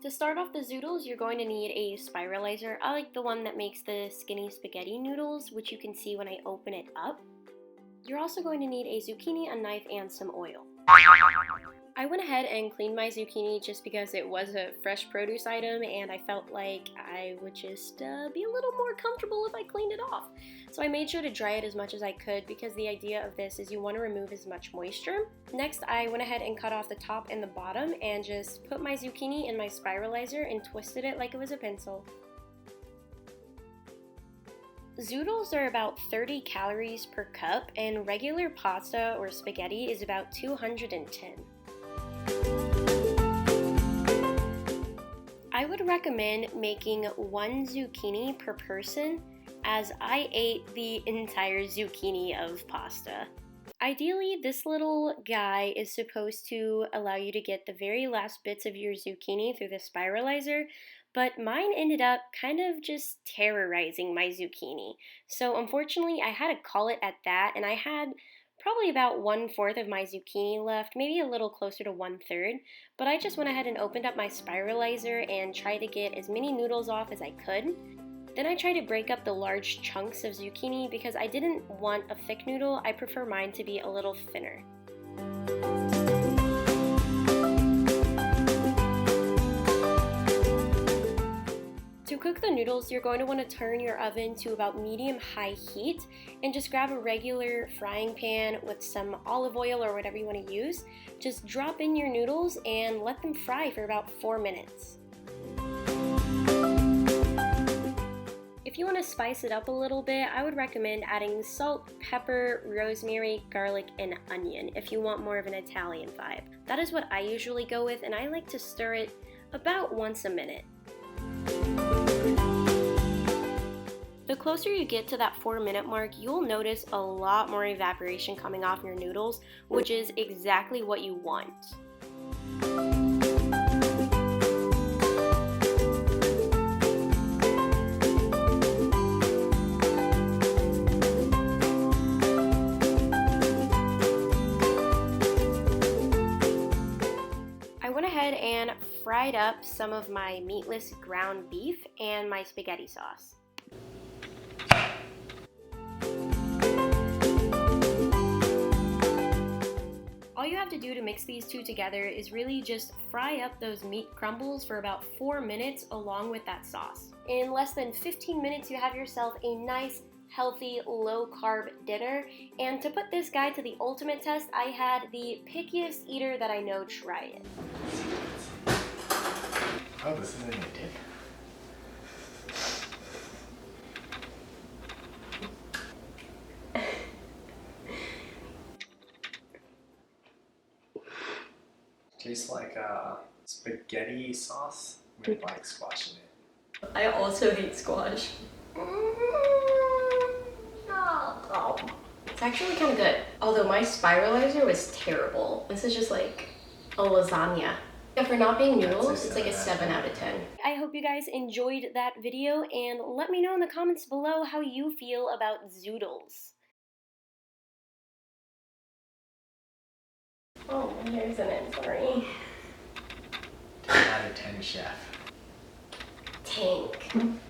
To start off the zoodles, you're going to need a spiralizer. I like the one that makes the skinny spaghetti noodles, which you can see when I open it up. You're also going to need a zucchini, a knife, and some oil. I went ahead and cleaned my zucchini just because it was a fresh produce item and I felt like I would just be a little more comfortable if I cleaned it off. So I made sure to dry it as much as I could because the idea of this is you want to remove as much moisture. Next, I went ahead and cut off the top and the bottom and just put my zucchini in my spiralizer and twisted it like it was a pencil. Zoodles are about 30 calories per cup and regular pasta or spaghetti is about 210. I would recommend making 1 zucchini per person as I ate the entire zucchini of pasta. Ideally, this little guy is supposed to allow you to get the very last bits of your zucchini through the spiralizer, but mine ended up kind of just terrorizing my zucchini. So unfortunately, I had to call it at that, and I had probably about 1/4 of my zucchini left, maybe a little closer to 1/3, but I just went ahead and opened up my spiralizer and tried to get as many noodles off as I could. Then I tried to break up the large chunks of zucchini because I didn't want a thick noodle, I prefer mine to be a little thinner. To cook the noodles, you're going to want to turn your oven to about medium-high heat and just grab a regular frying pan with some olive oil or whatever you want to use. Just drop in your noodles and let them fry for about 4 minutes. If you want to spice it up a little bit, I would recommend adding salt, pepper, rosemary, garlic, and onion if you want more of an Italian vibe. That is what I usually go with, and I like to stir it about once a minute. The closer you get to that 4-minute mark, you'll notice a lot more evaporation coming off your noodles, which is exactly what you want. I went ahead and fried up some of my meatless ground beef and my spaghetti sauce. All you have to do to mix these two together is really just fry up those meat crumbles for about 4 minutes along with that sauce. In less than 15 minutes, you have yourself a nice, healthy, low-carb dinner. And to put this guy to the ultimate test, I had the pickiest eater that I know try it. Oh, this isn't a dip. Tastes like spaghetti sauce with like squash in it. I also hate squash. It's actually kind of good. Although my spiralizer was terrible. This is just like a lasagna. Yeah, for not being noodles, it's like a 7 out of 10. I hope you guys enjoyed that video and let me know in the comments below how you feel about Zoodles. Oh, here's an end, sorry. 10 out of 10 chef. Tank.